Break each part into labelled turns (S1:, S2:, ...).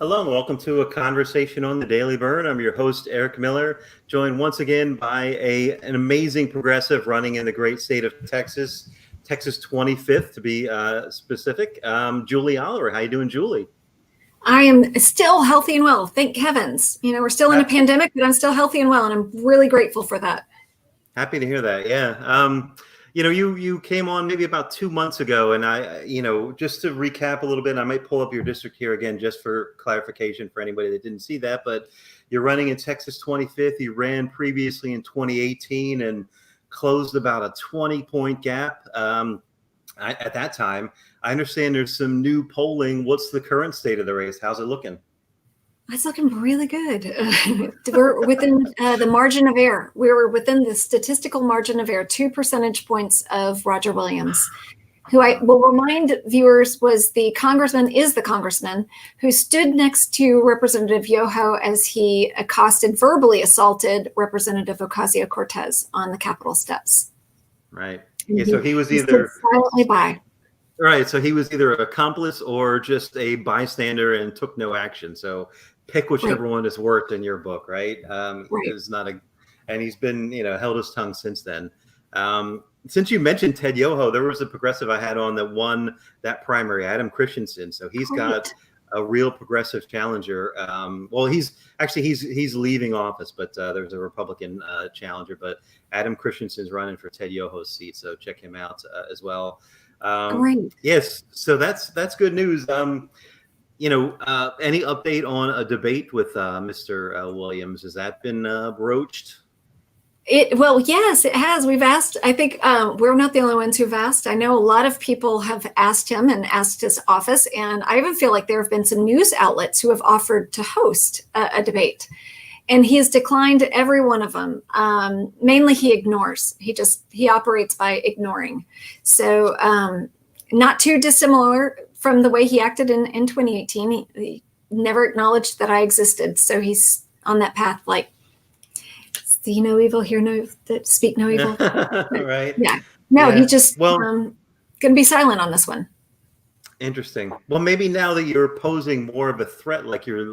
S1: Hello and welcome to a conversation on the Daily Bern. I'm your host, Eric Miller, joined once again by an amazing progressive running in the great state of Texas, Texas 25th to be specific. Julie Oliver. How you doing, Julie?
S2: I am still healthy and well, thank heavens. We're still in a pandemic, but I'm still healthy and well, and I'm really grateful for that.
S1: Happy to hear that. Yeah. You came on maybe about 2 months ago, and just to recap a little bit, I might pull up your district here again just for clarification for anybody that didn't see that. But you're running in Texas 25th. You ran previously in 2018 and closed about a 20-point gap at that time. I understand there's some new polling. What's the current state of the race? How's it looking?
S2: It's looking really good. We're within the margin of error. We were within the statistical margin of error, 2 percentage points of Roger Williams, who I will remind viewers is the congressman who stood next to Representative Yoho as he verbally assaulted Representative Ocasio-Cortez on the Capitol steps.
S1: Right. Yeah, so he was either
S2: silently by.
S1: Right. So he was either an accomplice or just a bystander and took no action. So pick whichever one has worked in your book, right? It's not and he's been, held his tongue since then. Since you mentioned Ted Yoho, there was a progressive I had on that won that primary, Adam Christensen. So he's got a real progressive challenger. He's leaving office, but there's a Republican challenger. But Adam Christensen's running for Ted Yoho's seat, so check him out as well.
S2: Great.
S1: Yes, so that's good news. Any update on a debate with Mr. Williams? Has that been broached?
S2: Yes, it has. We've asked. I think we're not the only ones who've asked. I know a lot of people have asked him and asked his office, and I even feel like there have been some news outlets who have offered to host a debate, and he has declined every one of them. Mainly, he ignores. He operates by ignoring. So, not too dissimilar from the way he acted in 2018. He never acknowledged that I existed. So he's on that path, like, see no evil, speak no evil.
S1: Right.
S2: Yeah. No, he just going to be silent on this one.
S1: Interesting. Well, maybe now that you're posing more of a threat, like you're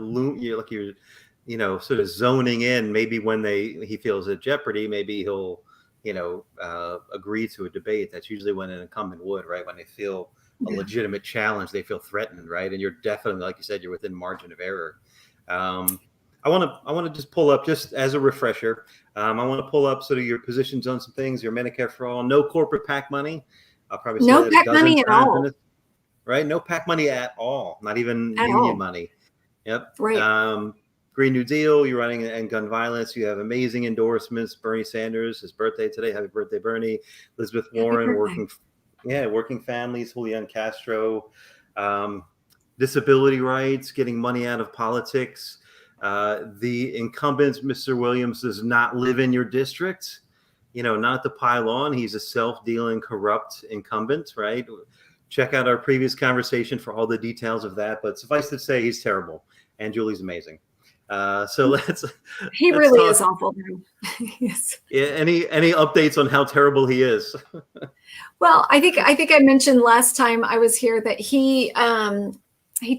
S1: sort of zoning in, maybe when he feels at jeopardy, maybe he'll, agree to a debate. That's usually when an incumbent would, right? When they feel a legitimate challenge, they feel threatened, right? And you're definitely, like you said, you're within margin of error. I want to just pull up, just as a refresher, I want to pull up sort of your positions on some things, your Medicare for all, no corporate PAC money. I'll probably say
S2: no PAC money at all.
S1: Right? No PAC money at all, not even union money. Yep.
S2: Right.
S1: Green New Deal, you're running and gun violence. You have amazing endorsements. Bernie Sanders, his birthday today. Happy birthday, Bernie. Elizabeth Warren, working families. Julian Castro, disability rights, getting money out of politics. The incumbent, Mr. Williams, does not live in your district. Not to pile on. He's a self-dealing, corrupt incumbent, right? Check out our previous conversation for all the details of that. But suffice to say, he's terrible, and Julie's amazing. So
S2: he really is awful. Yes.
S1: Yeah, any updates on how terrible he is?
S2: Well, I think I mentioned last time I was here that he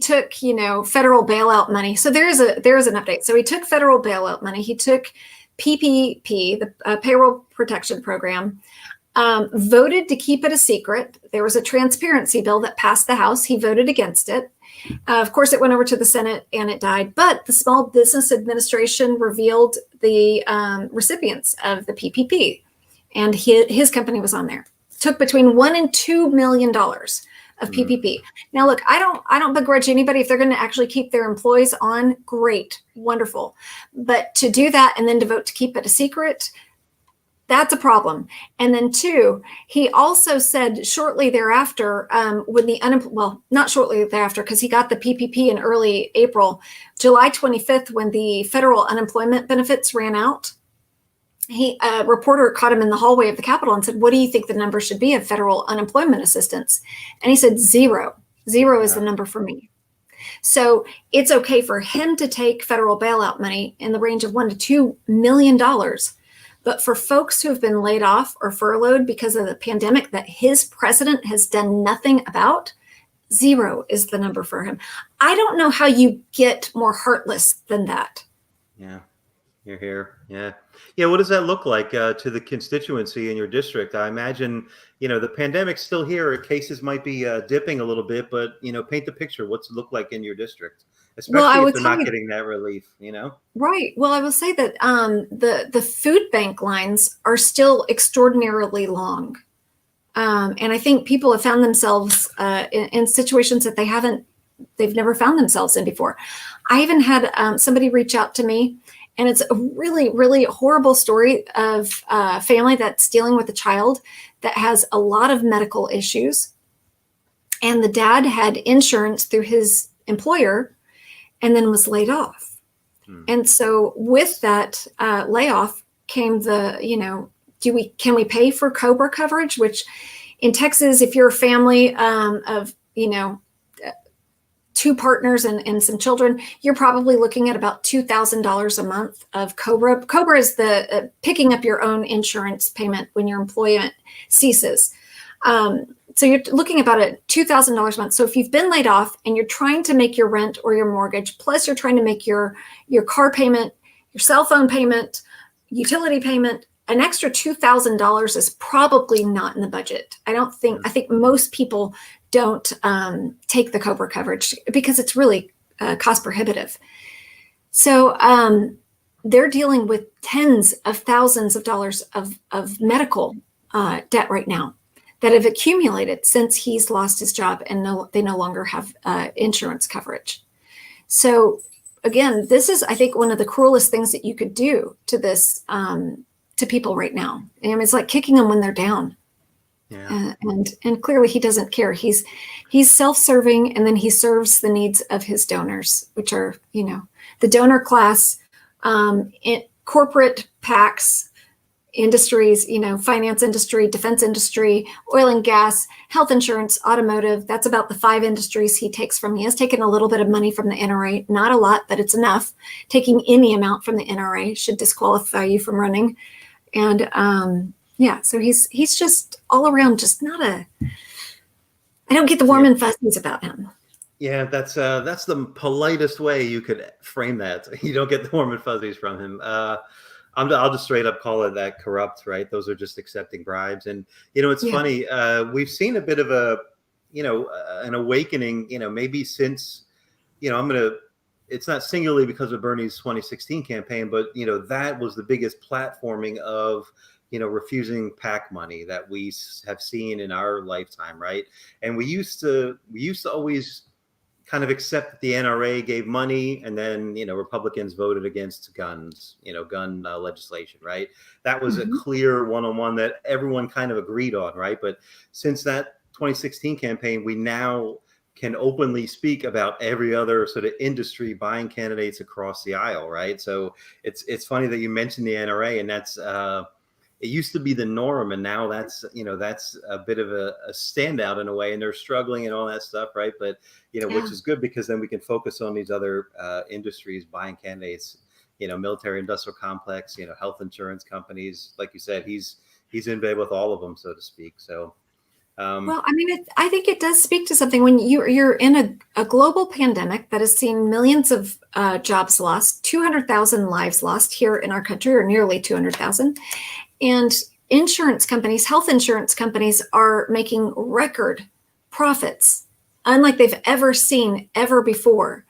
S2: took, federal bailout money. So there is an update. So he took federal bailout money. He took PPP, the Payroll Protection Program, voted to keep it a secret. There was a transparency bill that passed the House. He voted against it. Of course, it went over to the Senate and it died. But the Small Business Administration revealed the recipients of the PPP, and his company was on there. Took between $1 and $2 million of PPP. Now, look, I don't begrudge anybody if they're going to actually keep their employees on. Great, wonderful. But to do that and then to vote to keep it a secret, that's a problem. And then two, he also said shortly thereafter, not shortly thereafter, because he got the PPP in early April, July 25th, when the federal unemployment benefits ran out, a reporter caught him in the hallway of the Capitol and said, "What do you think the number should be of federal unemployment assistance?" And he said, zero. Zero is the number for me. So it's okay for him to take federal bailout money in the range of $1 to $2 million. But for folks who have been laid off or furloughed because of the pandemic that his president has done nothing about, 0 is the number for him. I don't know how you get more heartless than that.
S1: Yeah. You're here. Yeah. Yeah. What does that look like to the constituency in your district? I imagine, the pandemic's still here. Cases might be dipping a little bit, but, paint the picture. What's it look like in your district,
S2: Well, I
S1: especially if
S2: would
S1: they're
S2: tell
S1: not
S2: you,
S1: getting that relief,
S2: right. Well, I will say that the food bank lines are still extraordinarily long. And I think people have found themselves in situations that they've never found themselves in before. I even had somebody reach out to me, and it's a really, really horrible story of a family that's dealing with a child that has a lot of medical issues. And the dad had insurance through his employer and then was laid off. And so with that layoff came can we pay for COBRA coverage, which in Texas, if you're a family of, 2 partners and some children, you're probably looking at about $2,000 a month of COBRA. COBRA is the picking up your own insurance payment when your employment ceases. So you're looking about at $2,000 a month. So if you've been laid off and you're trying to make your rent or your mortgage, plus you're trying to make your car payment, your cell phone payment, utility payment, an extra $2,000 is probably not in the budget. I think most people don't take the COBRA coverage because it's really cost prohibitive. So they're dealing with tens of thousands of dollars of medical debt right now that have accumulated since he's lost his job and they no longer have insurance coverage. So again, this is, I think, one of the cruelest things that you could do to this to people right now. And it's like kicking them when they're down. Yeah. And clearly he doesn't care. He's self-serving, and then he serves the needs of his donors, which are, the donor class, corporate PACs, industries, finance industry, defense industry, oil and gas, health insurance, automotive. That's about the 5 industries he takes from. He has taken a little bit of money from the NRA, not a lot, but it's enough. Taking any amount from the NRA should disqualify you from running. And so he's just all around, just I don't get the warm and fuzzies about him.
S1: Yeah, that's the politest way you could frame that. You don't get the warm and fuzzies from him. I'll just straight up call it that corrupt, right? Those are just accepting bribes. And, it's funny. We've seen a bit of an awakening, maybe since, it's not singularly because of Bernie's 2016 campaign, but, that was the biggest platforming of, refusing PAC money that we have seen in our lifetime, right? And we used to always kind of accept that the NRA gave money, and then, Republicans voted against guns, gun legislation, right? That was a clear one-on-one that everyone kind of agreed on, right? But since that 2016 campaign, we now can openly speak about every other sort of industry buying candidates across the aisle, right? So it's funny that you mentioned the NRA, and that's it used to be the norm, and now that's a bit of a standout in a way, and they're struggling and all that stuff, right? But which is good, because then we can focus on these other industries buying candidates, military industrial complex, health insurance companies. Like you said, he's in bed with all of them, so to speak. So
S2: well, I mean, I think it does speak to something when you're in a global pandemic that has seen millions of jobs lost, 200,000 lives lost here in our country, or nearly 200,000. And insurance companies, health insurance companies, are making record profits, unlike they've ever seen ever before.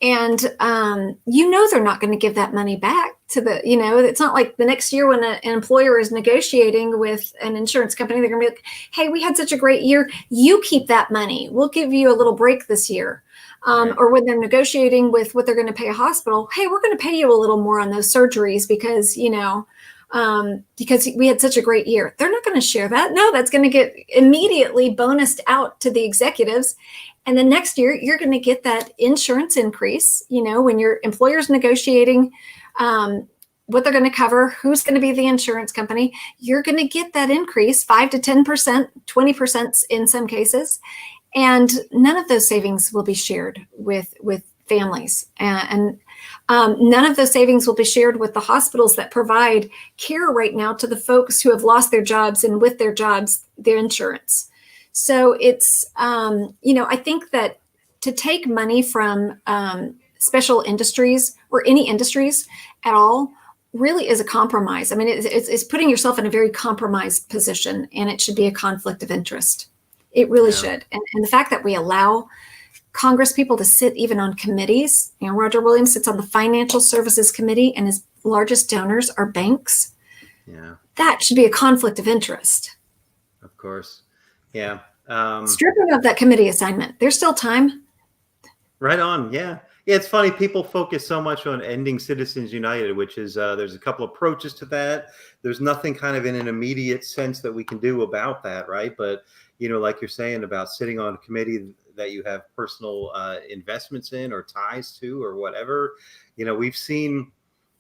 S2: And, they're not going to give that money back to it's not like the next year when an employer is negotiating with an insurance company, they're going to be like, hey, we had such a great year. You keep that money. We'll give you a little break this year. Or when they're negotiating with what they're going to pay a hospital, hey, we're going to pay you a little more on those surgeries because we had such a great year. They're not going to share that. No, that's going to get immediately bonused out to the executives. And then next year, you're going to get that insurance increase, when your employer's negotiating what they're going to cover, who's going to be the insurance company, you're going to get that increase, 5 to 10%, 20% in some cases. And none of those savings will be shared with families. And none of those savings will be shared with the hospitals that provide care right now to the folks who have lost their jobs, and with their jobs, their insurance. So it's, I think that to take money from special industries or any industries at all really is a compromise. I mean, it's putting yourself in a very compromised position, and it should be a conflict of interest. It really should. And the fact that we allow Congress people to sit even on committees, Roger Williams sits on the Financial Services Committee, and his largest donors are banks.
S1: Yeah.
S2: That should be a conflict of interest.
S1: Of course. Yeah.
S2: Strip him of that committee assignment. There's still time.
S1: Right on. Yeah. Yeah. It's funny. People focus so much on ending Citizens United, which is there's a couple approaches to that. There's nothing kind of in an immediate sense that we can do about that. Right. But, like you're saying about sitting on a committee that you have personal investments in or ties to or whatever, we've seen,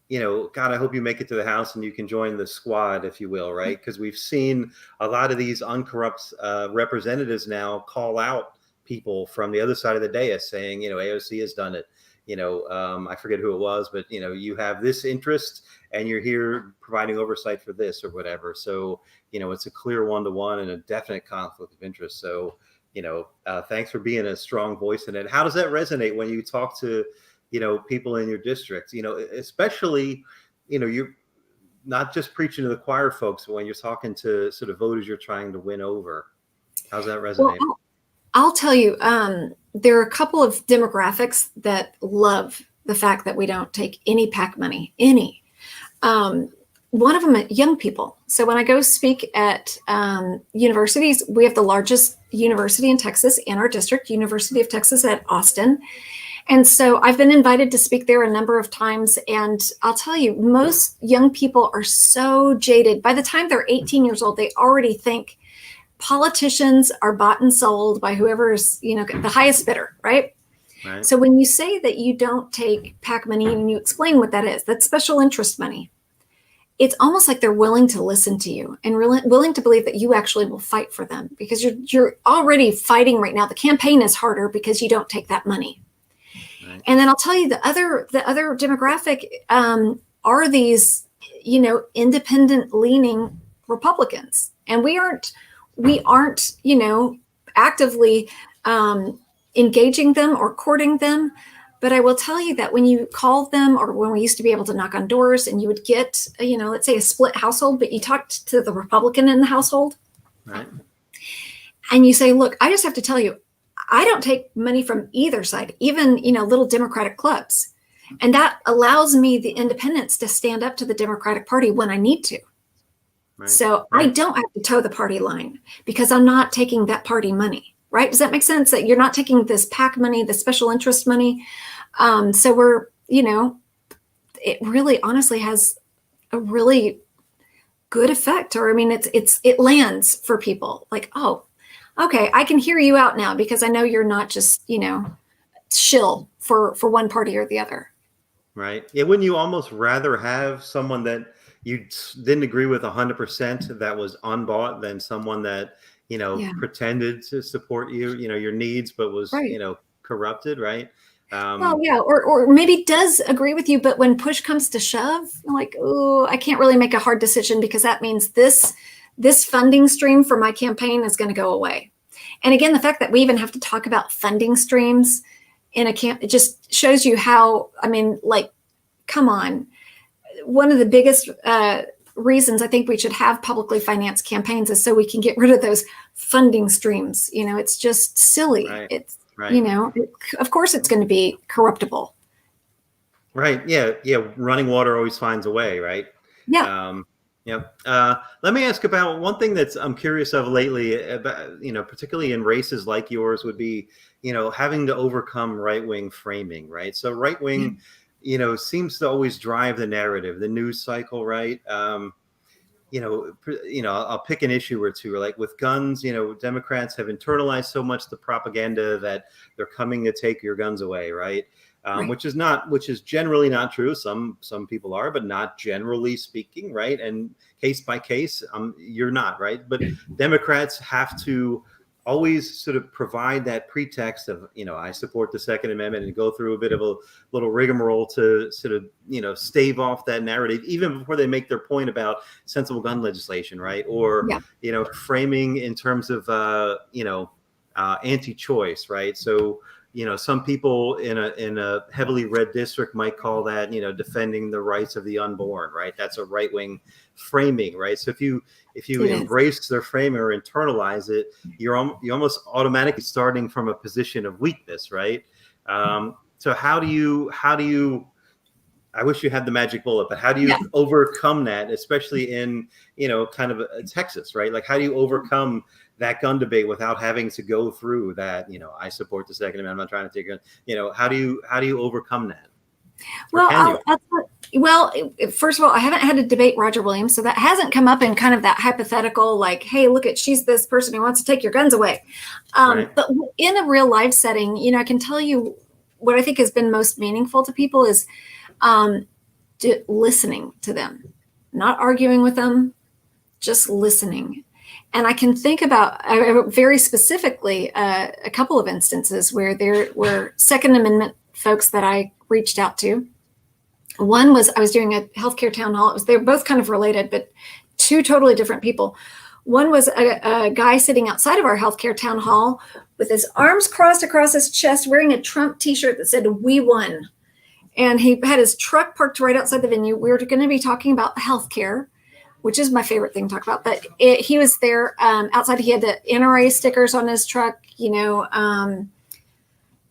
S1: God, I hope you make it to the House and you can join the squad, if you will, right? Because we've seen a lot of these uncorrupt representatives now call out people from the other side of the dais saying, AOC has done it. I forget who it was, but, you have this interest and you're here providing oversight for this or whatever. So, it's a clear one-to-one and a definite conflict of interest. So, thanks for being a strong voice in it. How does that resonate when you talk to people in your district, especially, you're not just preaching to the choir folks, but when you're talking to sort of voters you're trying to win over. How's that resonate?
S2: Well, I'll tell you, there are a couple of demographics that love the fact that we don't take any PAC money, any. One of them, young people. So when I go speak at universities, we have the largest university in Texas in our district, University of Texas at Austin. And so I've been invited to speak there a number of times. And I'll tell you, most young people are so jaded. By the time they're 18 years old, they already think politicians are bought and sold by whoever's, the highest bidder, right?
S1: Right.
S2: So when you say that you don't take PAC money and you explain what that is, that's special interest money. It's almost like they're willing to listen to you and really willing to believe that you actually will fight for them, because you're already fighting right now. The campaign is harder because you don't take that money. Right. And then I'll tell you the other demographic are these, independent leaning Republicans, and we aren't, actively engaging them or courting them. But I will tell you that when you call them, or when we used to be able to knock on doors and you would get, let's say a split household, but you talked to the Republican in the household.
S1: Right.
S2: And you say, look, I just have to tell you, I don't take money from either side, even, little Democratic clubs. And that allows me the independence to stand up to the Democratic Party when I need to. Right. So I don't have to toe the party line because I'm not taking that party money. Right? Does that make sense? That you're not taking this PAC money, the special interest money. So we're, it really honestly has a really good effect. Or, I mean, it lands for people like, oh, okay, I can hear you out now because I know you're not just, shill for one party or the other.
S1: Right. Yeah. Wouldn't you almost rather have someone that you didn't agree with 100% that was unbought than someone that, pretended to support you, your needs, but was,
S2: right.
S1: Corrupted, right?
S2: Well, yeah, or maybe does agree with you, but when push comes to shove, like, oh, I can't really make a hard decision because that means this funding stream for my campaign is going to go away. And again, the fact that we even have to talk about funding streams in a camp, it just shows you how, I mean, like, come on. One of the biggest reasons I think we should have publicly financed campaigns is so we can get rid of those funding streams. It's just silly.
S1: Right.
S2: It's,
S1: right.
S2: Of course it's going to be corruptible.
S1: Right. Yeah. Yeah. Running water always finds a way. Right.
S2: Yeah.
S1: Let me ask about one thing that's I'm curious of lately, about, particularly in races like yours, would be, having to overcome right-wing framing. Right. So right-wing, seems to always drive the narrative, the news cycle, right? I'll pick an issue or two. Like with guns, Democrats have internalized so much the propaganda that they're coming to take your guns away, right? Right. Which is generally not true. Some people are, but not generally speaking, right? And case by case, you're not, right? But Democrats have to always sort of provide that pretext of, I support the Second Amendment, and go through a bit of a little rigmarole to sort of, stave off that narrative, even before they make their point about sensible gun legislation, right? Or, framing in terms of, anti-choice, right? So, some people in a heavily red district might call that, defending the rights of the unborn, right? That's a right-wing framing, right? So if you embrace their framing or internalize it, you're almost automatically starting from a position of weakness, right? So how do you? I wish you had the magic bullet, but how do you overcome that, especially in, kind of Texas, right? Like, how do you overcome that gun debate without having to go through that, I support the Second Amendment, I'm not trying to take it, how do you overcome that?
S2: Well, first of all, I haven't had to debate Roger Williams, so that hasn't come up in kind of that hypothetical, like, hey, look she's this person who wants to take your guns away. Right. But in a real life setting, I can tell you what I think has been most meaningful to people is listening to them, not arguing with them, just listening. And I can think about very specifically a couple of instances where there were Second Amendment folks that I reached out to. One was I was doing a healthcare town hall. They were both kind of related, but two totally different people. One was a guy sitting outside of our healthcare town hall with his arms crossed across his chest, wearing a Trump T-shirt that said, "We won." And he had his truck parked right outside the venue. We were going to be talking about healthcare, which is my favorite thing to talk about. But he was there outside. He had the NRA stickers on his truck,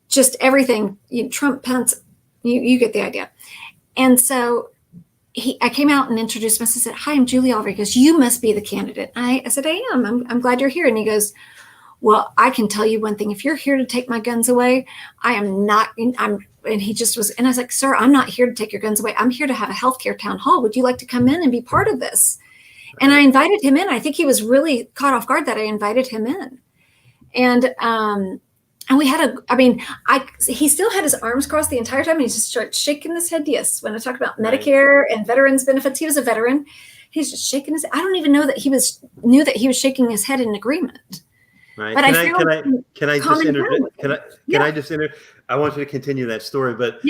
S2: just everything. Trump, Pence, you get the idea. And so I came out and introduced myself. I said, "Hi, I'm Julie Oliver." He goes, "You must be the candidate." I said, "I am. I'm glad you're here." And he goes, "Well, I can tell you one thing. If you're here to take my guns away, I am not." And he just was, and I was like, "Sir, I'm not here to take your guns away. I'm here to have a healthcare town hall. Would you like to come in and be part of this?" And I invited him in. I think he was really caught off guard that I invited him in. And we had he still had his arms crossed the entire time. And he just started shaking his head. Yes. When I talked about Medicare and veterans benefits, he was a veteran. He's just shaking his head. I don't even know that he knew that he was shaking his head in agreement.
S1: Right. But can I just I want you to continue that story, but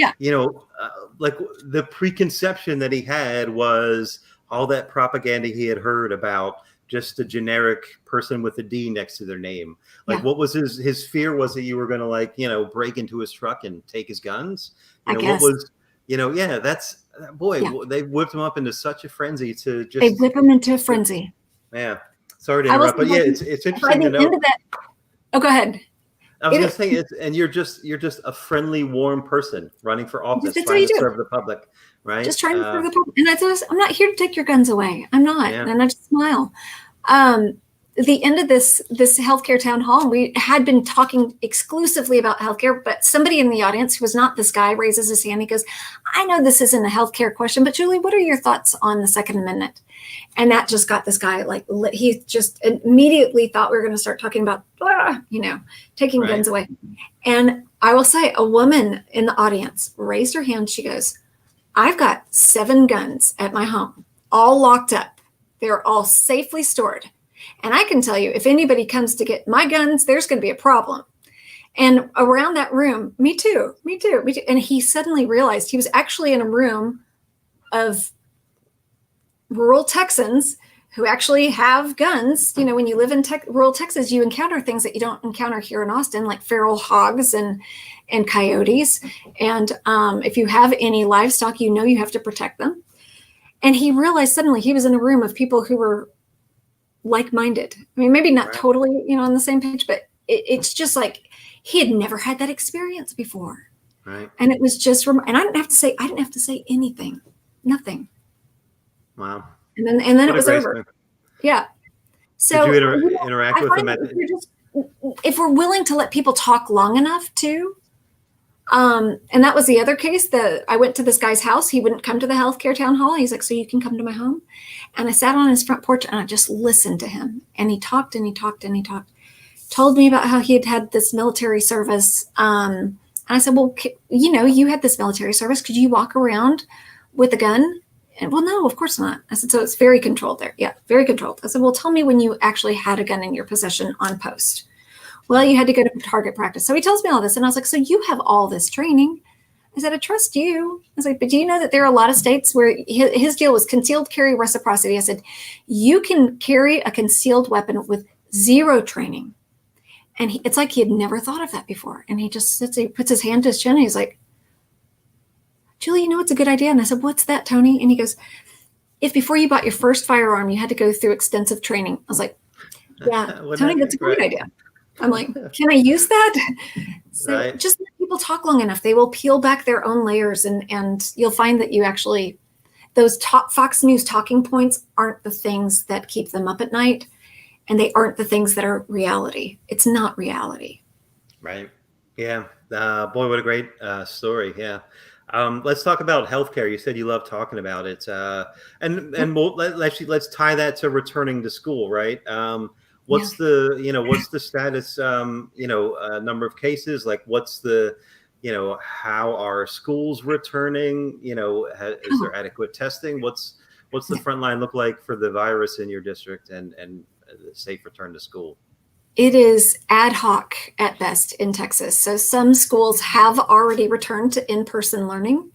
S1: like the preconception that he had was all that propaganda he had heard about just a generic person with a D next to their name. Like, what was his fear? Was that you were going to break into his truck and take his guns?
S2: I guess.
S1: What was, that's they whipped him up into such a frenzy to just.
S2: They whip him into a frenzy.
S1: Yeah. Sorry to interrupt, but it's interesting to know.
S2: Oh, go ahead.
S1: I was going to say, and you're just a friendly, warm person running for office, trying to serve the public, right? Just trying to serve the public.
S2: And I thought, I'm not here to take your guns away. I'm not. Yeah. And I just smile. The end of this healthcare town hall, we had been talking exclusively about healthcare, but somebody in the audience who was not this guy raises his hand. He goes, "I know this isn't a healthcare question, but Julie, what are your thoughts on the Second Amendment?" And that just got this guy he just immediately thought we were going to start talking about, taking guns away. And I will say, a woman in the audience raised her hand. She goes, "I've got 7 guns at my home, all locked up. They're all safely stored. And I can tell you, if anybody comes to get my guns, there's going to be a problem." And around that room, me too. And he suddenly realized he was actually in a room of rural Texans who actually have guns. When you live in rural Texas, you encounter things that you don't encounter here in Austin, like feral hogs and coyotes. And if you have any livestock, you have to protect them. And he realized suddenly he was in a room of people who were like-minded. I mean, maybe not totally, on the same page, but it's just like he had never had that experience before.
S1: Right.
S2: And it was just, and I didn't have to say anything, nothing.
S1: Wow.
S2: And then it was over. Yeah. So
S1: did you interact with him?
S2: If we're willing to let people talk long enough too. And that was the other case that I went to this guy's house. He wouldn't come to the healthcare town hall. He's like, "So you can come to my home?" And I sat on his front porch and I just listened to him. And he talked and he talked and he talked. Told me about how he had this military service. And I said, "Well, you had this military service. Could you walk around with a gun?" And, "Well, no, of course not." I said, "So it's very controlled there." "Yeah, very controlled." I said, "Well, tell me when you actually had a gun in your possession on post." Well, you had to go to target practice. So he tells me all this. And I was like, so you have all this training. I said, I trust you. I was like, but do you know that there are a lot of states where his deal was concealed carry reciprocity? I said, you can carry a concealed weapon with zero training. And it's like he had never thought of that before. And he just sits, he puts his hand to his chin and he's like, Julie, you know what's a good idea? And I said, what's that, Tony? And he goes, if before you bought your first firearm, you had to go through extensive training. I was like, yeah, Tony, that's a great idea. I'm like, can I use that? So just let people talk long enough. They will peel back their own layers and you'll find that you actually, those Fox News talking points aren't the things that keep them up at night. And they aren't the things that are reality. It's not reality.
S1: Right. Yeah. Boy, what a great story. Yeah. Let's talk about healthcare. You said you love talking about it. And let's tie that to returning to school, right? What's the status, number of cases? Like what's the, how are schools returning? Is there adequate testing? What's the front line look like for the virus in your district and the safe return to school?
S2: It is ad hoc at best in Texas. So some schools have already returned to in-person learning.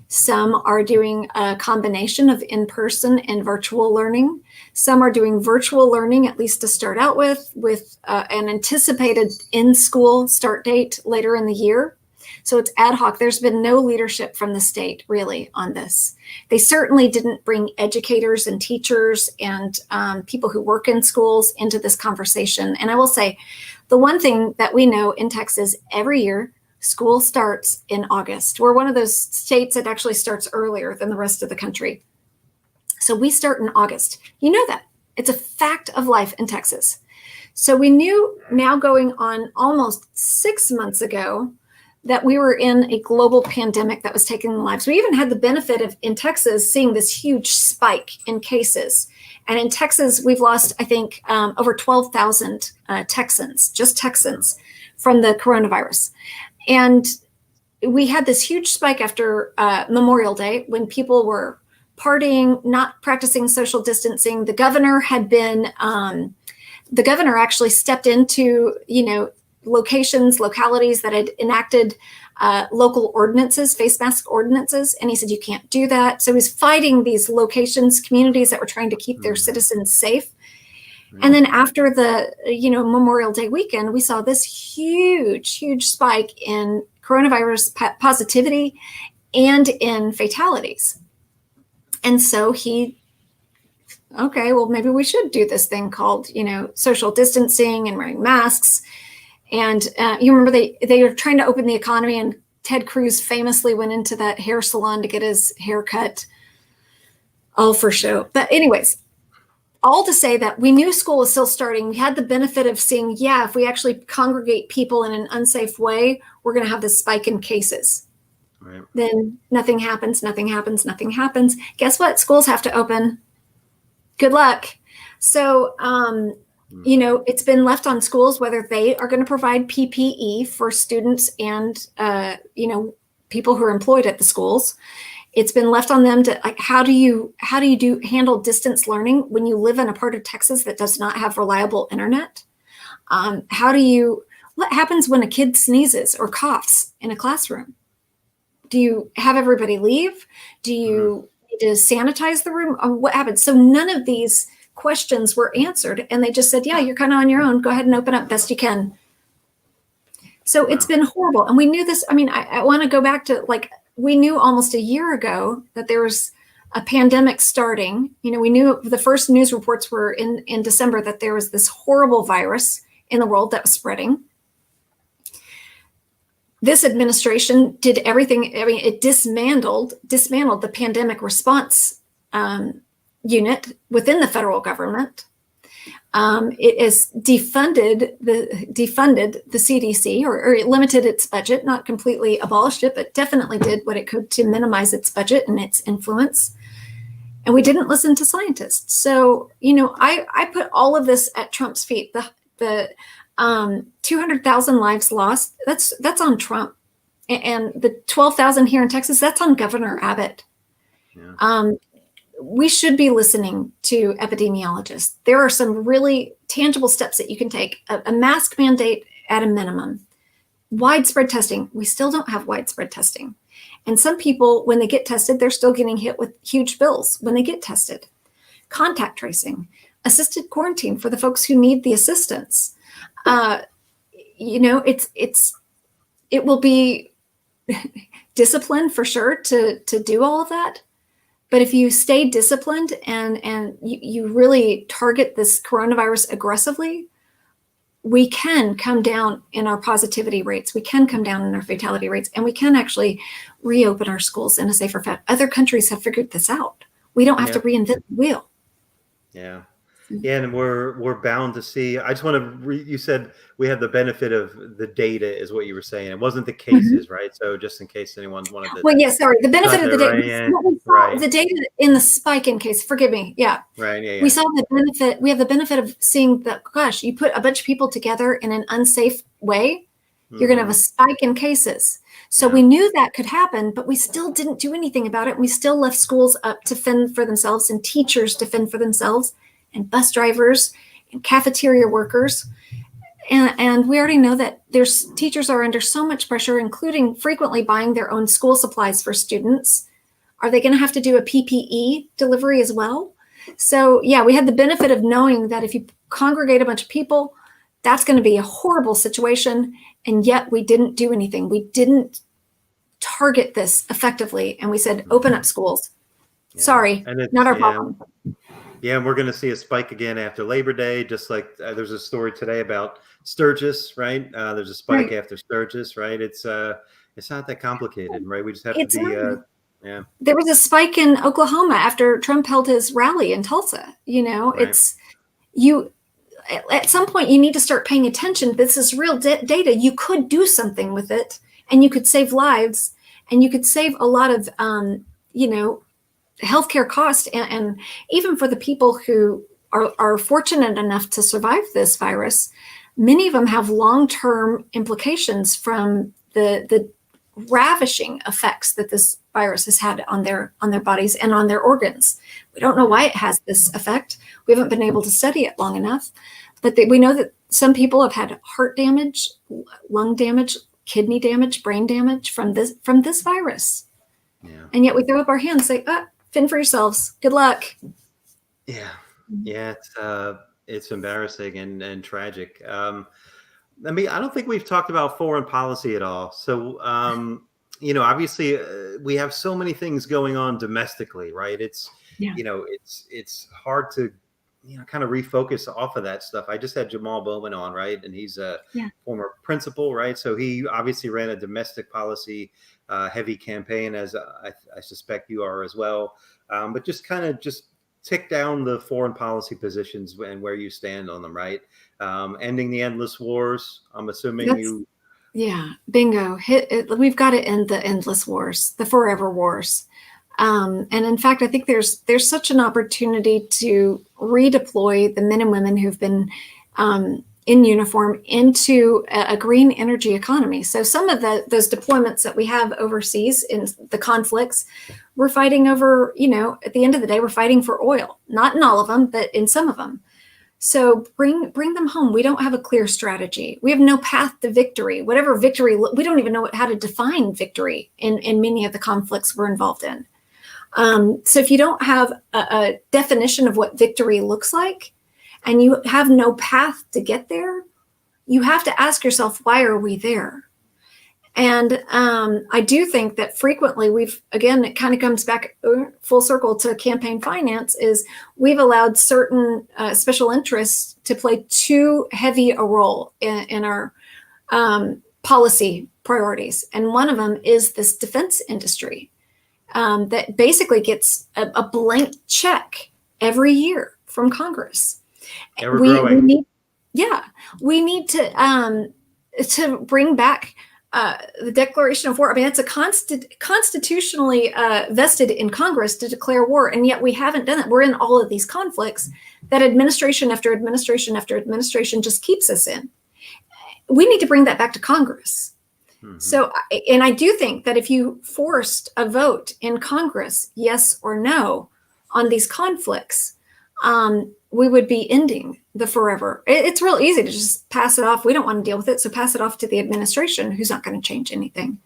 S2: Some are doing a combination of in-person and virtual learning. Some are doing virtual learning, at least to start out with an anticipated in-school start date later in the year. So it's ad hoc. There's been no leadership from the state really on this. They certainly didn't bring educators and teachers and people who work in schools into this conversation. And I will say, the one thing that we know in Texas every year, school starts in August. We're one of those states that actually starts earlier than the rest of the country. So we start in August. You know that. It's a fact of life in Texas. So we knew now going on almost 6 months ago that we were in a global pandemic that was taking lives. We even had the benefit of, in Texas, seeing this huge spike in cases. And in Texas, we've lost, I think, over 12,000 Texans, from the coronavirus. And we had this huge spike after Memorial Day when people were partying, not practicing social distancing. The governor actually stepped into, localities that had enacted local ordinances, face mask ordinances. And he said, you can't do that. So he's fighting these locations, communities that were trying to keep their citizens safe. And then after the, Memorial Day weekend, we saw this huge spike in coronavirus positivity and in fatalities. And so maybe we should do this thing called, social distancing and wearing masks. And you remember they were trying to open the economy, and Ted Cruz famously went into that hair salon to get his hair cut, all for show. But anyways, all to say that we knew school was still starting. We had the benefit of seeing, if we actually congregate people in an unsafe way, we're going to have this spike in cases. Right. Then nothing happens. Guess what? Schools have to open. Good luck. So, it's been left on schools whether they are going to provide PPE for students and, people who are employed at the schools. It's been left on them to how do you handle distance learning when you live in a part of Texas that does not have reliable internet? What happens when a kid sneezes or coughs in a classroom? Do you have everybody leave? Do you need to sanitize the room? What happens? So none of these questions were answered, and they just said, you're kind of on your own. Go ahead and open up best you can. So it's been horrible. And we knew this. I mean, I want to go back to we knew almost a year ago that there was a pandemic starting. We knew the first news reports were in December that there was this horrible virus in the world that was spreading. This administration did everything. I mean, it dismantled the pandemic response unit within the federal government. It is defunded the CDC or it limited its budget, not completely abolished it, but definitely did what it could to minimize its budget and its influence. And we didn't listen to scientists. So, I put all of this at Trump's feet. The 200,000 lives lost, that's on Trump. And the 12,000 here in Texas, that's on Governor Abbott. Yeah. We should be listening to epidemiologists. There are some really tangible steps that you can take. A mask mandate at a minimum. Widespread testing, we still don't have widespread testing. And some people, when they get tested, they're still getting hit with huge bills when they get tested. Contact tracing, assisted quarantine for the folks who need the assistance. It will be discipline for sure to do all of that. But if you stay disciplined and you really target this coronavirus aggressively, we can come down in our positivity rates. We can come down in our fatality rates, and we can actually reopen our schools in a safer fashion. Other countries have figured this out. We don't have to reinvent the wheel.
S1: Yeah. Yeah, and we're bound to see. I just want to. You said we have the benefit of the data, is what you were saying. It wasn't the cases, right? So just in case anyone wanted to.
S2: Well, yes, sorry. The benefit of the data.
S1: Right, yeah.
S2: The data in the spike in case. Forgive me. Yeah.
S1: Right. Yeah.
S2: We saw the benefit. We have the benefit of seeing that. Gosh, you put a bunch of people together in an unsafe way, you're going to have a spike in cases. So we knew that could happen, but we still didn't do anything about it. We still left schools up to fend for themselves, and teachers to fend for themselves, and bus drivers and cafeteria workers. And we already know that teachers are under so much pressure, including frequently buying their own school supplies for students. Are they going to have to do a PPE delivery as well? So yeah, we had the benefit of knowing that if you congregate a bunch of people, that's going to be a horrible situation. And yet we didn't do anything. We didn't target this effectively. And we said, open up schools. Yeah. Sorry, not our problem.
S1: Yeah, and we're going to see a spike again after Labor Day, just like there's a story today about Sturgis, right? There's a spike after Sturgis, right? It's not that complicated, right? We just have to be,
S2: There was a spike in Oklahoma after Trump held his rally in Tulsa. At some point you need to start paying attention. This is real data. You could do something with it, and you could save lives, and you could save a lot of, healthcare cost, and even for the people who are fortunate enough to survive this virus, many of them have long-term implications from the ravishing effects that this virus has had on their bodies and on their organs. We don't know why it has this effect. We haven't been able to study it long enough, but we know that some people have had heart damage, lung damage, kidney damage, brain damage from this virus. Yeah. And yet we throw up our hands and say, fend for yourselves. Good luck.
S1: Yeah, it's embarrassing and tragic. I don't think we've talked about foreign policy at all. So, obviously we have so many things going on domestically, right? It's hard to, kind of refocus off of that stuff. I just had Jamal Bowman on, right? And he's a former principal, right? So he obviously ran a domestic policy heavy campaign, as I suspect you are as well. But just kind of tick down the foreign policy positions and where you stand on them, right? Ending the endless wars. I'm assuming
S2: bingo. We've got to end the endless wars, the forever wars. And in fact, I think there's such an opportunity to redeploy the men and women who've been in uniform into a green energy economy. So some of those deployments that we have overseas in the conflicts, we're fighting over, at the end of the day, we're fighting for oil, not in all of them, but in some of them. So bring them home. We don't have a clear strategy. We have no path to victory. Whatever victory, we don't even know how to define victory in many of the conflicts we're involved in. So if you don't have a definition of what victory looks like, and you have no path to get there, you have to ask yourself, why are we there? And I do think that frequently it kind of comes back full circle to campaign finance, is we've allowed certain special interests to play too heavy a role in our policy priorities. And one of them is this defense industry that basically gets a blank check every year from Congress. We need to bring back the declaration of war. I mean, it's constitutionally vested in Congress to declare war, and yet we haven't done it. We're in all of these conflicts that administration after administration after administration just keeps us in. We need to bring that back to Congress. Mm-hmm. So, and I do think that if you forced a vote in Congress, yes or no, on these conflicts, we would be ending the forever. It's real easy to just pass it off. We don't want to deal with it, so pass it off to the administration, who's not going to change anything.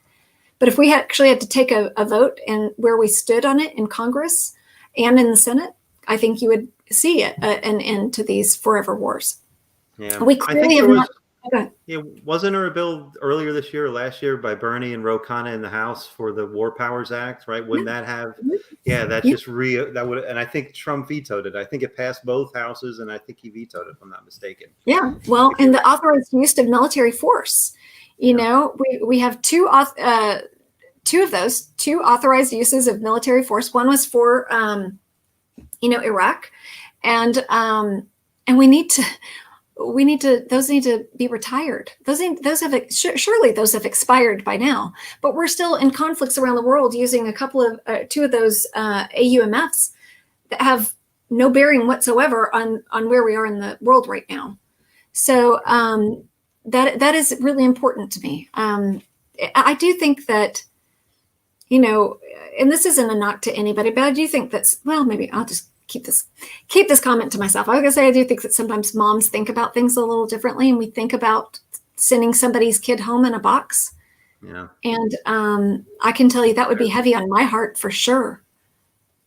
S2: But if we actually had to take a vote and where we stood on it in Congress and in the Senate, I think you would see an end to these forever wars.
S1: Yeah,
S2: we clearly have not.
S1: Yeah, wasn't there a bill earlier this year or last year by Bernie and Ro Khanna in the House for the War Powers Act, right? Wouldn't that have? Yeah, that's just that would, and I think Trump vetoed it. I think it passed both houses, and I think he vetoed it, if I'm not mistaken.
S2: Yeah, well, and the authorized use of military force. You know, we have two of those, two authorized uses of military force. One was for Iraq, and we need to. Those need to be retired. Those have surely those have expired by now. But we're still in conflicts around the world using two of those AUMFs that have no bearing whatsoever on where we are in the world right now. So that is really important to me. I do think that, and this isn't a knock to anybody, but I do think that's, well, maybe I'll just keep this comment to myself. I was gonna say, I do think that sometimes moms think about things a little differently, and we think about sending somebody's kid home in a box.
S1: Yeah.
S2: And I can tell you that would be heavy on my heart for sure.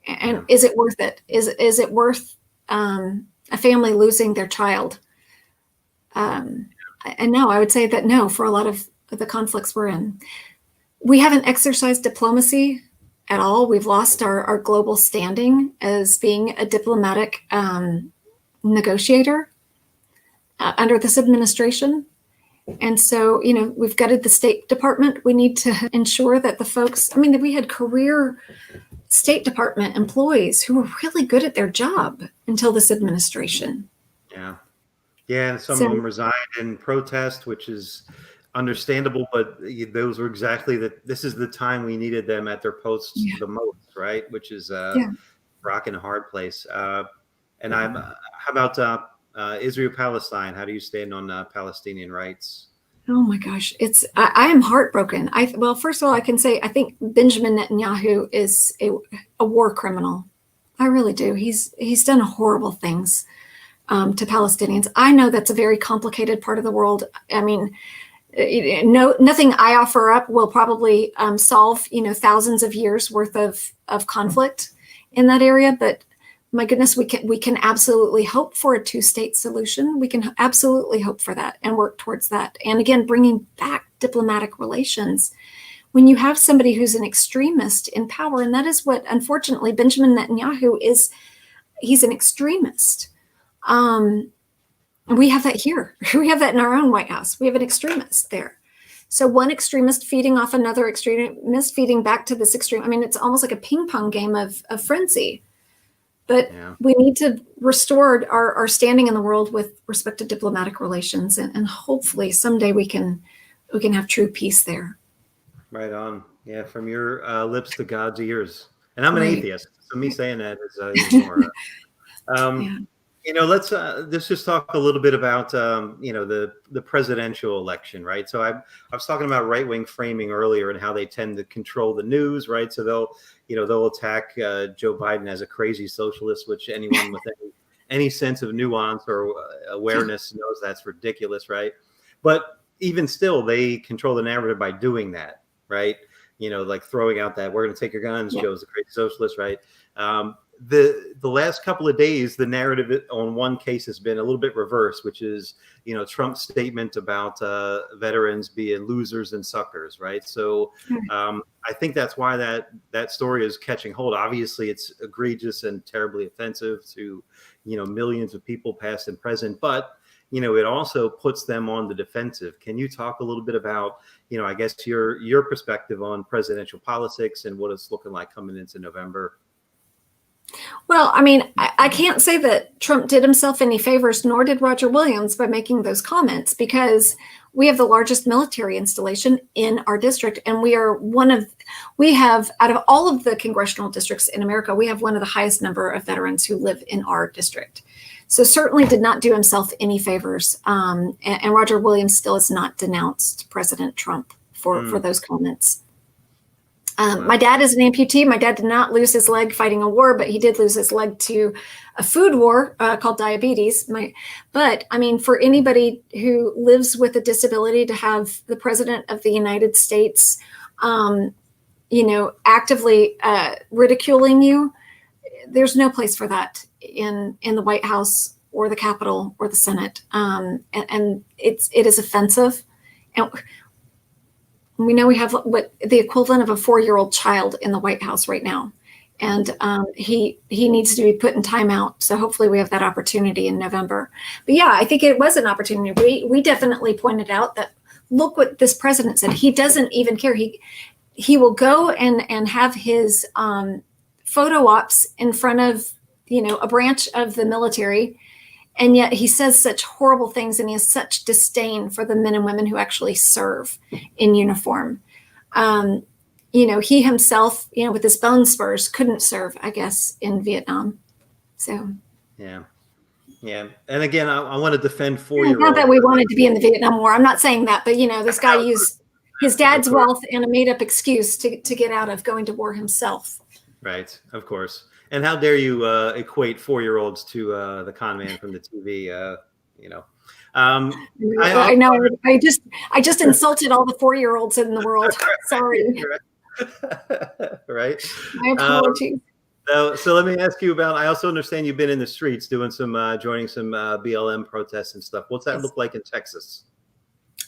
S2: And is it worth it? Is it worth a family losing their child? And no, I would say that no, for a lot of the conflicts we're in. We haven't exercised diplomacy at all. We've lost our global standing as being a diplomatic negotiator under this administration. And so, we've gutted the State Department. We need to ensure that the folks, we had career State Department employees who were really good at their job until this administration.
S1: Yeah. Yeah. And some of them resigned in protest, which is understandable, but those were exactly this is the time we needed them at their posts the most, right? Which is rock in a hard place. And how about Israel Palestine? How do you stand on Palestinian rights?
S2: Oh my gosh, I am heartbroken. Well, first of all, I can say I think Benjamin Netanyahu is a war criminal. I really do. He's done horrible things to Palestinians. I know that's a very complicated part of the world. Nothing I offer up will probably solve, thousands of years worth of conflict in that area. But my goodness, we can absolutely hope for a two-state solution. We can absolutely hope for that and work towards that. And again, bringing back diplomatic relations. When you have somebody who's an extremist in power, and that is what, unfortunately, Benjamin Netanyahu is, he's an extremist. We have that here. We have that in our own White House. We have an extremist there. So one extremist feeding off another extremist, feeding back to this extreme. It's almost like a ping pong game of frenzy. But we need to restore our standing in the world with respect to diplomatic relations. And hopefully someday we can have true peace there. Right
S1: on. Yeah, from your lips to God's ears. And I'm an atheist, so me saying that is even more. Let's just talk a little bit about the presidential election, right? So I was talking about right-wing framing earlier and how they tend to control the news, right? So they'll attack Joe Biden as a crazy socialist, which anyone with any sense of nuance or awareness knows that's ridiculous, right? But even still, they control the narrative by doing that, right? Like throwing out that we're going to take your guns, Joe's a crazy socialist, right? The last couple of days, the narrative on one case has been a little bit reversed, which is, Trump's statement about veterans being losers and suckers, right? So I think that's why that story is catching hold. Obviously, it's egregious and terribly offensive to, millions of people past and present, but, it also puts them on the defensive. Can you talk a little bit about, I guess your perspective on presidential politics and what it's looking like coming into November?
S2: Well, I can't say that Trump did himself any favors, nor did Roger Williams by making those comments, because we have the largest military installation in our district. And we have, out of all of the congressional districts in America, we have one of the highest number of veterans who live in our district. So certainly did not do himself any favors. And Roger Williams still has not denounced President Trump for those comments. My dad is an amputee. My dad did not lose his leg fighting a war, but he did lose his leg to a food war called diabetes. But I mean, for anybody who lives with a disability to have the president of the United States, actively ridiculing you, there's no place for that in the White House or the Capitol or the Senate. And it is offensive. And we know we have what the equivalent of a 4-year-old child in the White House right now. And he needs to be put in timeout. So hopefully we have that opportunity in November. But yeah, I think it was an opportunity. We definitely pointed out that, look what this president said. He doesn't even care. He will go and have his photo ops in front of, a branch of the military. And yet he says such horrible things, and he has such disdain for the men and women who actually serve in uniform. He himself, with his bone spurs, couldn't serve, I guess, in Vietnam. So. Yeah.
S1: And again, I want to defend 4-year-olds.
S2: Not that we wanted to be in the Vietnam War. I'm not saying that, but this guy used his dad's wealth and a made-up excuse to get out of going to war himself.
S1: Right, of course. And how dare you equate 4-year-olds to the con man from the TV?
S2: I know. I just insulted all the 4-year-olds in the world. Sorry.
S1: Right.
S2: My apologies.
S1: So let me ask you about. I also understand you've been in the streets doing joining some BLM protests and stuff. What's that look like in Texas?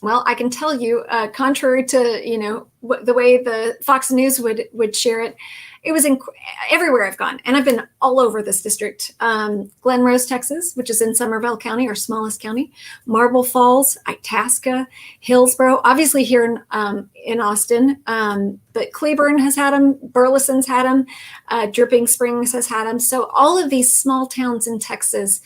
S2: Well, I can tell you, contrary to the way the Fox News would share it, it was everywhere I've gone, and I've been all over this district. Glen Rose, Texas, which is in Somervell County, our smallest county. Marble Falls, Itasca, Hillsborough, obviously here in Austin, but Cleburne has had them, Burleson's had them, Dripping Springs has had them. So all of these small towns in Texas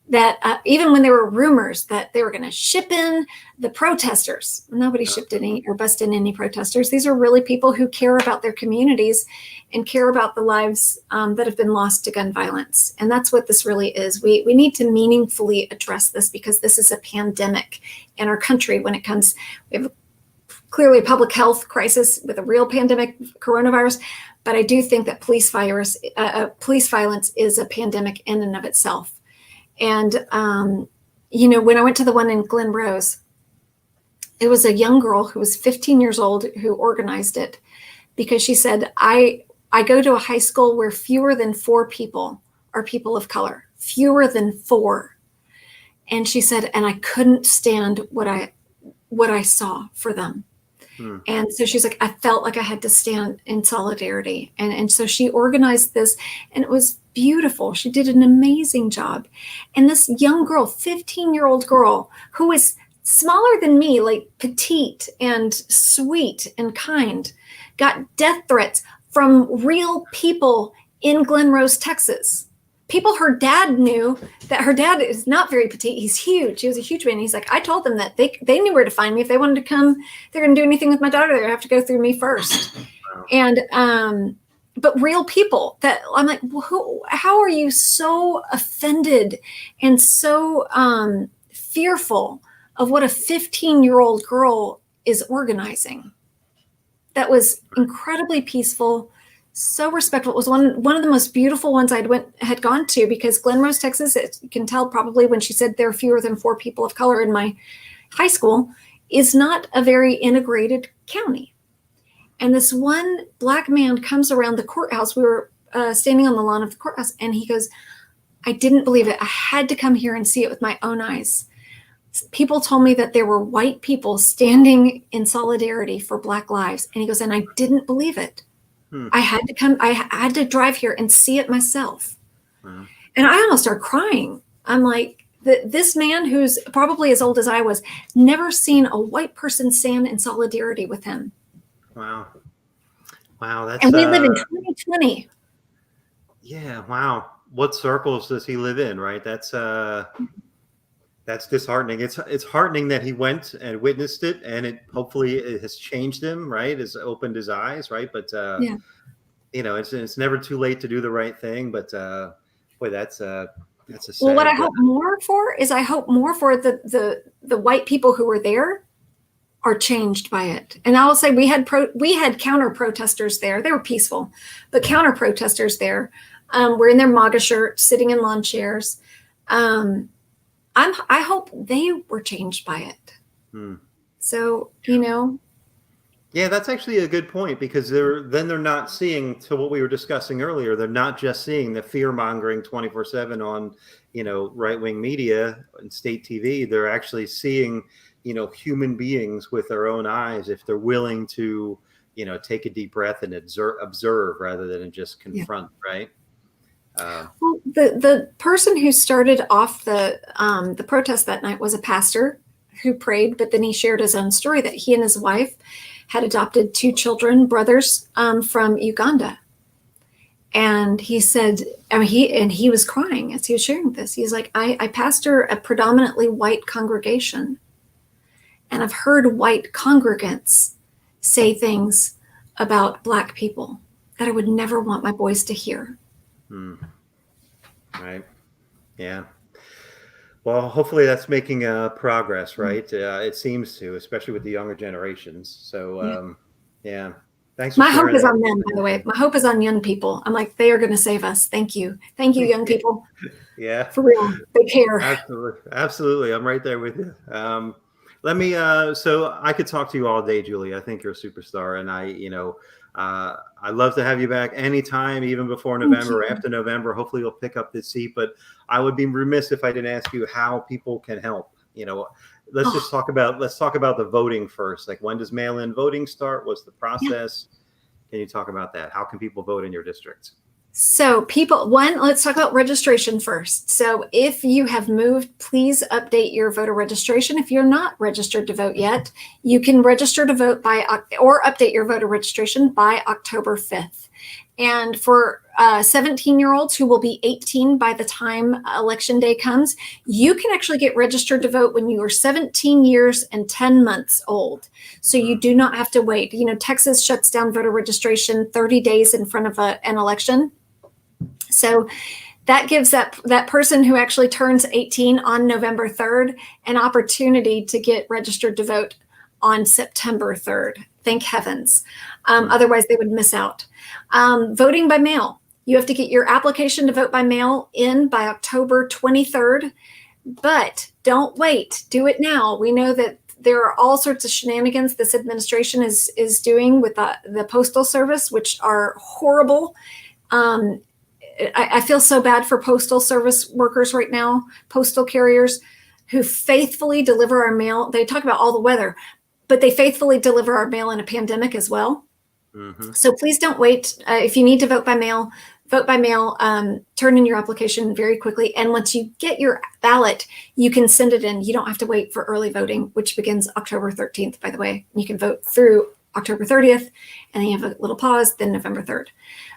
S2: that even when there were rumors that they were going to ship in the protesters, nobody shipped any or busted in any protesters. These are really people who care about their communities and care about the lives that have been lost to gun violence. And that's what this really is. We need to meaningfully address this, because this is a pandemic in our country. When it comes, we have clearly a public health crisis with a real pandemic, coronavirus. But I do think that police violence is a pandemic in and of itself. And, when I went to the one in Glen Rose, it was a young girl who was 15 years old who organized it, because she said, I go to a high school where fewer than 4 people are people of color, fewer than 4. And she said, and I couldn't stand what I saw for them. And so she's like, I felt like I had to stand in solidarity. And so she organized this, and it was beautiful. She did an amazing job. And this young girl, 15-year-old girl, who was smaller than me, like petite and sweet and kind, got death threats from real people in Glen Rose, Texas. People her dad knew, that her dad is not very petite. He's huge. He was a huge man. He's like, I told them that they knew where to find me. If they wanted to come, they're going to do anything with my daughter, they have to go through me first. Wow. And, but real people that I'm like, how are you so offended and so fearful of what a 15-year-old girl is organizing? That was incredibly peaceful, so respectful. It was one of the most beautiful ones had gone to, because Glen Rose, Texas, you can tell probably when she said there are fewer than 4 people of color in my high school, is not a very integrated county. And this one Black man comes around the courthouse. We were standing on the lawn of the courthouse, and he goes, I didn't believe it. I had to come here and see it with my own eyes. People told me that there were white people standing in solidarity for Black lives. And he goes, and I didn't believe it. I had to drive here and see it myself. Wow. And I almost started crying. I'm like, this man, who's probably as old as I was, never seen a white person stand in solidarity with him. Wow. That's, and we live in 2020.
S1: Yeah. Wow. What circles does he live in? Right. That's disheartening. It's heartening that he went and witnessed it, and it hopefully it has changed him, right? Has opened his eyes, right? But yeah. It's never too late to do the right thing. But boy, that's a sad.
S2: Well, what I hope more for is the white people who were there are changed by it. And I will say we had counter protesters there. They were peaceful, but counter protesters there were in their MAGA shirts, sitting in lawn chairs. I hope they were changed by it. So,
S1: Yeah, that's actually a good point, because they're not seeing, to what we were discussing earlier, they're not just seeing the fear mongering 24/7 on, right-wing media and state TV. They're actually seeing, human beings with their own eyes, if they're willing to, take a deep breath and observe rather than just confront, right?
S2: Well, the person who started off the protest that night was a pastor who prayed, but then he shared his own story that he and his wife had adopted 2 children, brothers, from Uganda. And he said, he was crying as he was sharing this. He's like, I pastor a predominantly white congregation, and I've heard white congregants say things about Black people that I would never want my boys to hear.
S1: Right. Yeah. Well, hopefully that's making progress, right? It seems to, especially with the younger generations. So, yeah. Thanks.
S2: My hope is on them, by the way. My hope is on young people. I'm like, they are going to save us. Thank you. Thank you, young people.
S1: Yeah.
S2: For real. They care.
S1: Absolutely. I'm right there with you. Let me, so I could talk to you all day, Julie. I think you're a superstar. And I'd love to have you back anytime, even before November or after November. Hopefully you'll pick up this seat, but I would be remiss if I didn't ask you how people can help. Let's talk about the voting first. Like, when does mail-in voting start? What's the process? Can you talk about that? How can people vote in your districts?
S2: So let's talk about registration first. So if you have moved, please update your voter registration. If you're not registered to vote yet, you can register to vote or update your voter registration by October 5th. And for 17-year-olds who will be 18 by the time election day comes, you can actually get registered to vote when you are 17 years and 10 months old. So you do not have to wait. Texas shuts down voter registration 30 days in front of an election. So that gives that person who actually turns 18 on November 3rd an opportunity to get registered to vote on September 3rd. Thank heavens. Otherwise, they would miss out. Voting by mail. You have to get your application to vote by mail in by October 23rd, but don't wait. Do it now. We know that there are all sorts of shenanigans this administration is doing with the Postal Service, which are horrible. I feel so bad for Postal Service workers right now, postal carriers who faithfully deliver our mail. They talk about all the weather, but they faithfully deliver our mail in a pandemic as well. So please don't wait. If you need to vote by mail, vote by mail. Turn in your application very quickly. And once you get your ballot, you can send it in. You don't have to wait for early voting, which begins October 13th, by the way. You can vote through October 30th, and then you have a little pause, then November 3rd.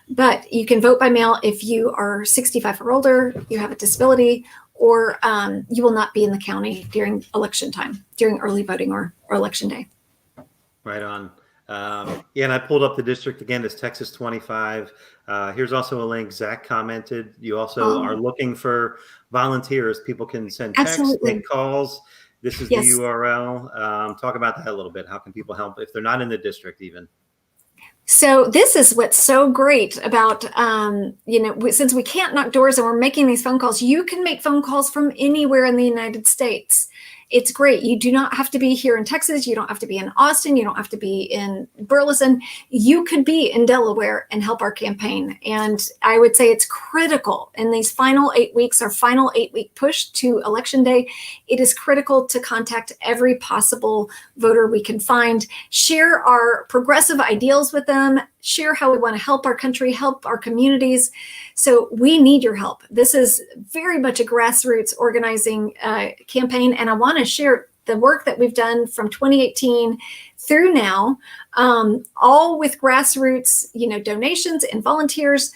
S2: But you can vote by mail if you are 65 or older, you have a disability, or you will not be in the county during election time, during early voting or election day.
S1: Right on. And I pulled up the district again. It's Texas 25. Here's also a link. Zach commented. You also are looking for volunteers. People can send texts, make calls. This is the URL. Talk about that a little bit. How can people help if they're not in the district even?
S2: So this is what's so great about, since we can't knock doors and we're making these phone calls, you can make phone calls from anywhere in the United States. It's great. You do not have to be here in Texas. You don't have to be in Austin. You don't have to be in Burleson. You could be in Delaware and help our campaign. And I would say it's critical in these final 8 weeks, our final 8-week push to election day. It is critical to contact every possible voter we can find, share our progressive ideals with them, share how we want to help our country, help our communities. So we need your help. This is very much a grassroots organizing campaign. And I want to share the work that we've done from 2018 through now, all with grassroots, donations and volunteers.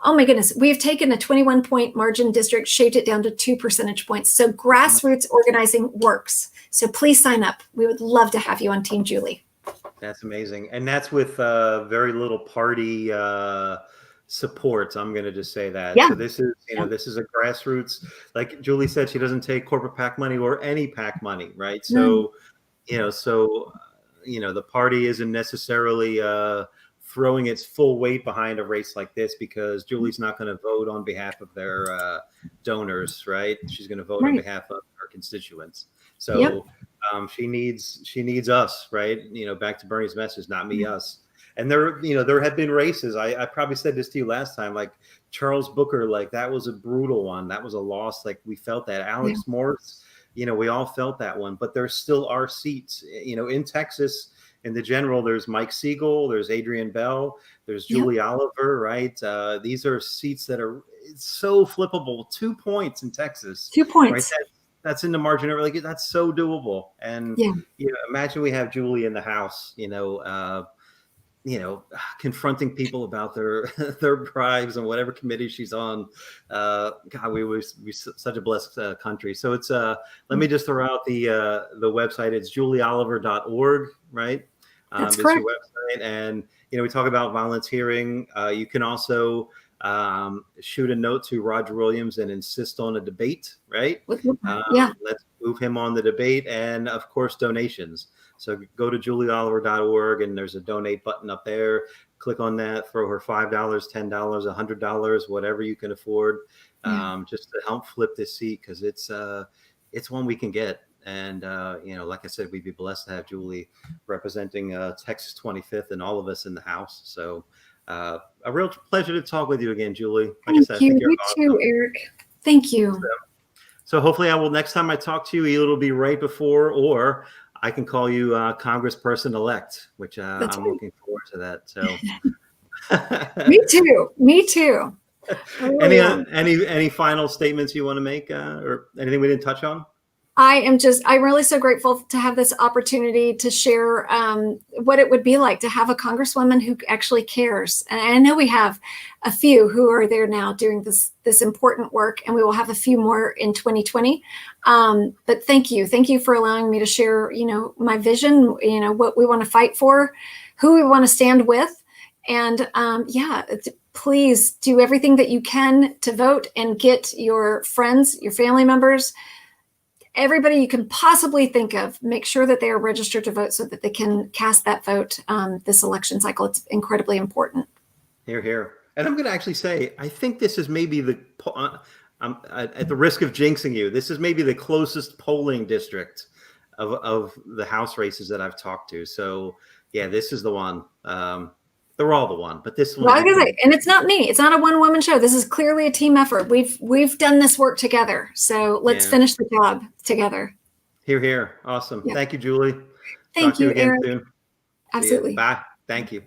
S2: Oh my goodness, we've taken a 21-point margin district, shaved it down to 2 percentage points. So grassroots organizing works. So please sign up. We would love to have you on Team Julie.
S1: That's amazing. And that's with very little party support. I'm going to just say that.
S2: Yeah.
S1: So this is, this is a grassroots, like Julie said, she doesn't take corporate PAC money or any PAC money, right? So So, the party isn't necessarily throwing its full weight behind a race like this, because Julie's not going to vote on behalf of their donors, right? She's going to vote on behalf of her constituents. So she needs us, right? Back to Bernie's message, not me, us. And there have been races. I probably said this to you last time, like Charles Booker, like that was a brutal one. That was a loss. Like we felt that. Alex Morse, we all felt that one, but there still are seats, in Texas. In the general, there's Mike Siegel, there's Adrian Bell, there's Julie Oliver, right? These are seats that are so flippable. 2 points in Texas. 2 points. Right? That's in the margin. Like that's so doable. And imagine we have Julie in the House, confronting people about their bribes and whatever committee she's on. God, we're such a blessed country. So it's let me just throw out the website. It's julieoliver.org, right?
S2: That's correct.
S1: Your website. And we talk about volunteering. You can also shoot a note to Roger Williams and insist on a debate, right? Let's move him on the debate, and of course donations. So go to julieoliver.org, and there's a donate button up there. Click on that, throw her $5, $10, $100, whatever you can afford, just to help flip this seat, because it's one we can get. And like I said, we'd be blessed to have Julie representing Texas 25th and all of us in the House. So a real pleasure to talk with you again, Julie.
S2: Like I said, you. You too, Eric. Thank you.
S1: So hopefully next time I talk to you, it'll be right before, or I can call you Congressperson-elect, which I'm looking forward to that. So
S2: Me too.
S1: Any final statements you want to make, or anything we didn't touch on?
S2: I'm really so grateful to have this opportunity to share what it would be like to have a congresswoman who actually cares. And I know we have a few who are there now doing this important work, and we will have a few more in 2020. But thank you for allowing me to share, my vision, what we want to fight for, who we want to stand with. And please do everything that you can to vote, and get your friends, your family members, everybody you can possibly think of, make sure that they are registered to vote so that they can cast that vote this election cycle. It's incredibly important.
S1: Hear, hear. And I'm going to actually say, I think this is maybe at the risk of jinxing you, this is maybe the closest polling district of the House races that I've talked to. So yeah, this is the one. They're all the one, but this one.
S2: Well, and it's not me. It's not a one-woman show. This is clearly a team effort. We've done this work together. So let's finish the job together.
S1: Hear, hear. Awesome. Yeah. Thank you, Julie.
S2: Thank you,
S1: again
S2: Aaron.
S1: Soon.
S2: Absolutely.
S1: Bye. Thank you.